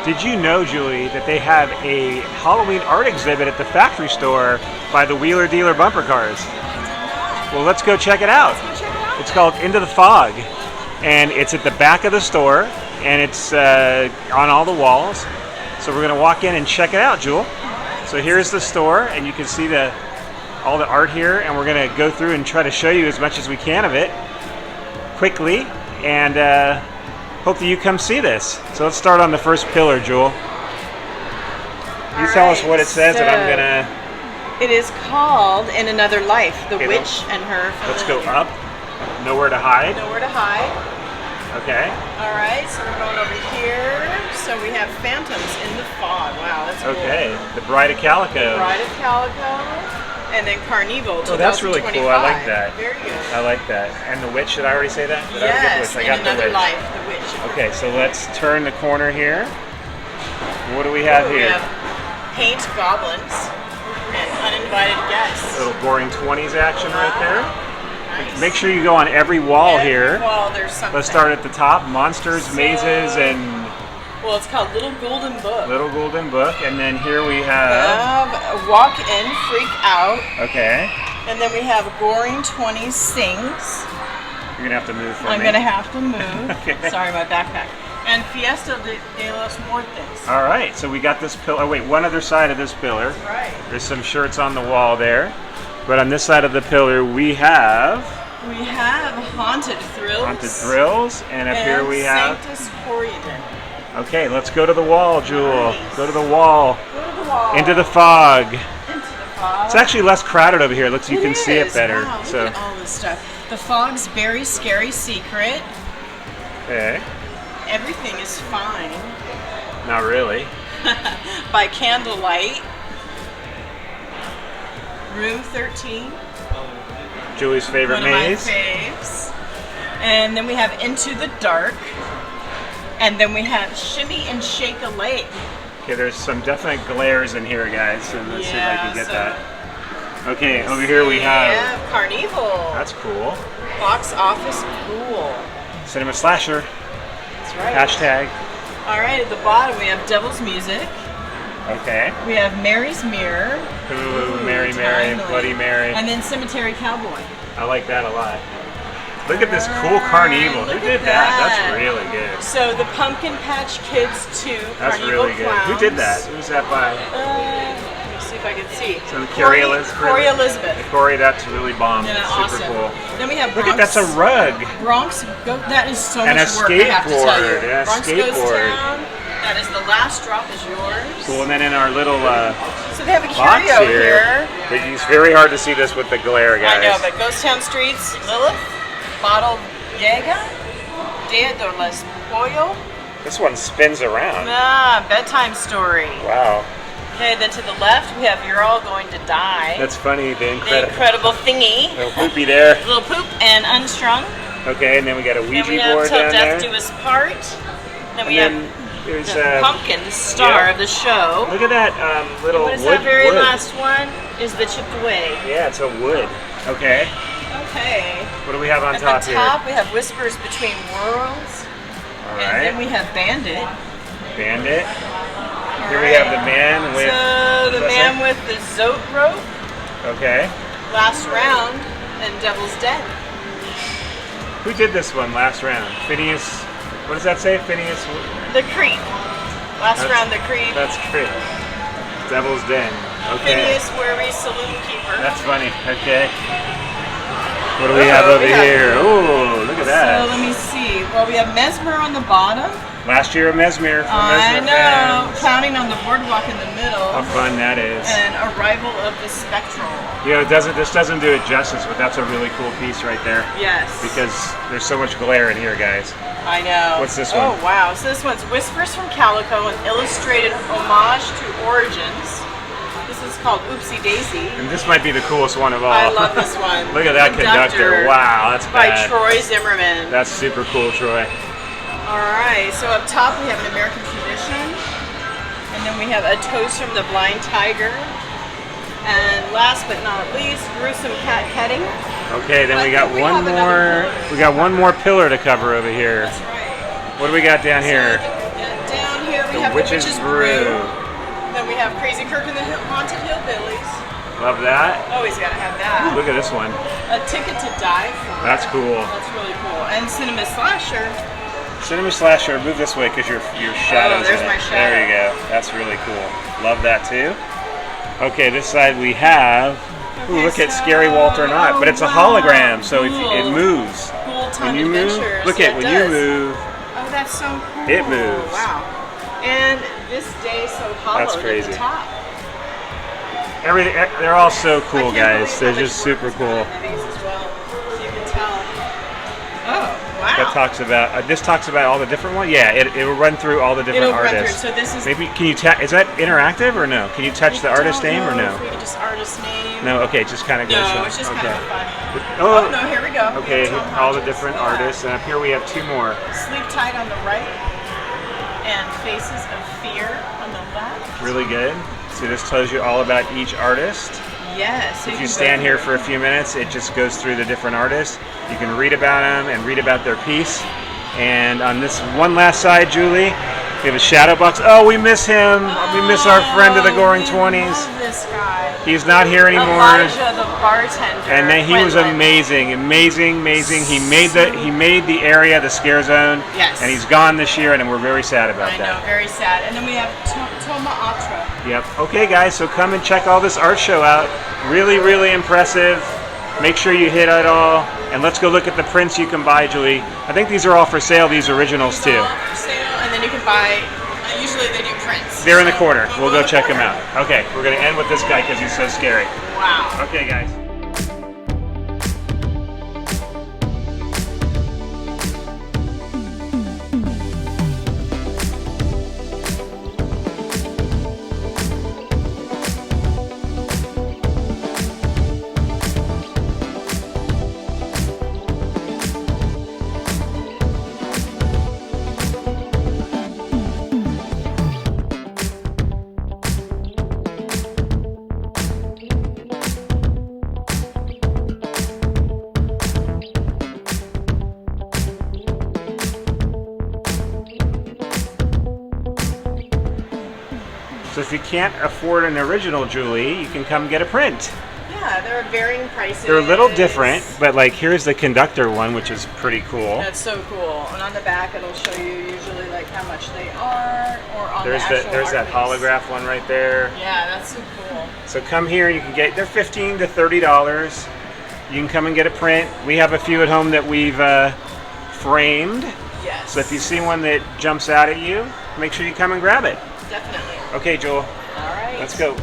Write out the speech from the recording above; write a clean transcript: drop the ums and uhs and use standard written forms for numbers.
Did you know, Julie, that they have a Halloween art exhibit at the factory store by the Wheeler Dealer bumper cars? Well, let's go check it out. It's called Into the Fog, and it's at the back of the store, and it's on all the walls. So we're gonna walk in and check it out, Jewel. So here's the store, and you can see all the art here, and we're gonna go through and try to show you as much as we can of it quickly, and hope that you come see this. So let's start on the first pillar, Jewel. You tell us what it says, and I'm gonna... It is called In Another Life, The Witch and Her. Let's go up. Nowhere to hide. Nowhere to hide. Okay. All right, so we're going over here. So we have Phantoms in the Fog. Wow, that's cool. Okay, The Bride of Calico. The Bride of Calico. And then Carnival, 2025. Oh, that's really cool. I like that. Very good. I like that. And the witch, did I already say that? Did I already get the witch? I got In Another the witch. Life, The Witch. Okay, so let's turn the corner here. What do we have here? We have Paint Goblins and Uninvited Guests. A little boring 20s action right there. Nice. Make sure you go on every wall here. Wall, there's something. Let's start at the top. Monsters, mazes, and... Well, it's called Little Golden Book. Little Golden Book. And then here we have... Walk In, Freak Out. Okay. And then we have Goring 20 Sings. You're going to have to move for me. I'm going to have to move. Okay. Sorry, my backpack. And Fiesta de los Muertes. All right, so we got this pillar. Oh, wait, one other side of this pillar. Right. There's some shirts on the wall there. But on this side of the pillar, we have... Haunted Thrills. Haunted Thrills. And up here we have... Sanctus Corrigan. Okay, let's go to the wall, Jewel. Nice. Go to the wall. Go to the wall. Into the fog. Into the fog. It's actually less crowded over here. Looks, you can see it better. Wow, So. look at all this stuff. The fog's very scary secret. Okay. Everything is fine. Not really. By candlelight. Room 13. Julie's favorite One maze. of my faves. And then we have Into the Dark. And then we have Shimmy and Shake a Lake. Okay, there's some definite glares in here, guys. So let's see if I can get that. Okay, over here we have... Carnival. That's cool. Box Office Pool. Cinema Slasher. That's right. Hashtag. All right, at the bottom we have Devil's Music. Okay. We have Mary's Mirror. Ooh, Mary, Mary, timely. Bloody Mary. And then Cemetery Cowboy. I like that a lot. Look at this cool carnival. Who did that? That's really good. So the Pumpkin Patch Kids 2 That's Carnival really good. Clowns. Who did that? Who's that by? Let me see if I can see. So Corey Corey Elizabeth. Corey, that's really bomb. Yeah, Super awesome. cool. Then we have Look Bronx. at that's a rug. Bronx. That is so And much a work. I have to tell you. skateboard. Yeah, Bronx skateboard. Goes Town. That is The Last Drop is Yours. Cool. And then in our little So they have a box curio here. here. It's very hard to see this with the glare, guys. I know, but Ghost Town Streets, Lilith, Bottle Llega, Dia de los Pollo. This one spins around. Bedtime Story. Wow. Okay, then to the left we have You're All Going to Die. That's funny. The The incredible. Incredible Thingy. Little poopy there. Little Poop and Unstrung. Okay, and then we got a Ouija Then we have board Till down Death there. Do Us Part. Then we And have then there's the Pumpkin, the star of the show. Look at that little What is wood. that very wood. last one? Is the Chipped Away. Yeah, it's a wood. Okay. Okay. What do we have on At top the here? top we have Whispers Between Worlds. All And then right. we have Bandit. Bandit. Here we have the man with. So the man with the Zote rope. Okay. Last Round and Devil's Den. Who did this one last round? Phineas. What does that say? Phineas. The Creep. Last That's- Round, The Creep. That's great. Devil's Den. Okay. Phineas Worry Saloon Keeper. That's funny. Okay. What do we have over here? Oh, look at So that. let me see. Well, we have Mesmer on the bottom. Last year of Mesmer for I Mesmer know. fans. Clowning on the Boardwalk in the middle. How fun that is. And Arrival of the Spectral. You know, this doesn't do it justice, but that's a really cool piece right there. Yes. Because there's so much glare in here, guys. I know. What's this one? Oh, wow. So this one's Whispers from Calico, an illustrated homage to Origins. This is called Oopsie Daisy. And this might be the coolest one of all. I love this one. Look at that conductor. Wow, that's by bad. Troy Zimmerman. That's super cool, Troy. All right, so up top we have An American Tradition, and then we have A Toast from the Blind Tiger, and last but not least, Gruesome Cat Heading. Okay, then we got one more. We got one more pillar to cover over here. That's right. What do we got down here? So down here we The have the Witch's Brew. Then we have Crazy Kirk and the Haunted Hillbillies. Love that. Always gotta have that. Look at this one. A Ticket to Die For. That's cool. That's really cool. And Cinema Slasher. Cinema Slasher, move this way because your shadows. there's in it. my shadow. There you go. That's really cool. Love that too. Okay, this side we have. Ooh, look at Scary Walter Knott, but it's a hologram, so if it moves. Cool When Time you move, Adventures. look Yeah, at when it you does. move. Oh, that's so cool. It moves. Wow. And This Day So Hollowed That's crazy. at the top. Everything, they're all so cool, I can't guys. believe They're how just much super work has cool. gone into these as well, so you can tell. Oh, wow. That talks about this talks about all the different ones. Yeah, it will run through all the different It'll run artists. through. So this is. Maybe can you is that interactive or no? Can you touch the artist name or no? If we can just artist name. No. Okay, it just kind of goes. No, from- it's just okay. kind of fun. Oh, no, here we go. We Okay, have Tom all the Hodges. different Yeah. artists, and up here we have two more. Sleep Tight on the right, and Faces of Fear on the left. Really good. So this tells you all about each artist. Yes. so If can you go stand here through. for a few minutes, it just goes through the different artists. You can read about them and read about their piece. And on this one last side, Julie, we have a shadow box. Oh, we miss him. We miss our friend of the Goring we 20s. love this guy. He's not here anymore. Elijah, the bartender. And then he was Quinlan. amazing. He made the area the scare zone. Yes. And he's gone this year, and we're very sad about I that. know, very sad. And then we have Toma Atra. Yep. Okay, guys, so come and check all this art show out. Really, really impressive. Make sure you hit it all. And let's go look at the prints you can buy, Julie. I think these are all for sale, these originals, too. All for sale, and then you can buy. Usually they do prints. They're in the corner. So We'll go check them corner. out. Okay, we're going to end with this guy because he's so scary. Wow. Okay, guys. So if you can't afford an original, Julie, you can come get a print. Yeah, they're varying prices. They're a little different, but like here's the conductor one, which is pretty cool. That's so cool. And on the back, it'll show you usually like how much they are, or on There's the actual there's that art piece. holograph one right there. Yeah, that's so cool. So come here, you can get, they're $15 to $30. You can come and get a print. We have a few at home that we've framed. Yes. So if you see one that jumps out at you, make sure you come and grab it. Definitely. Okay, Joel, All right. let's go.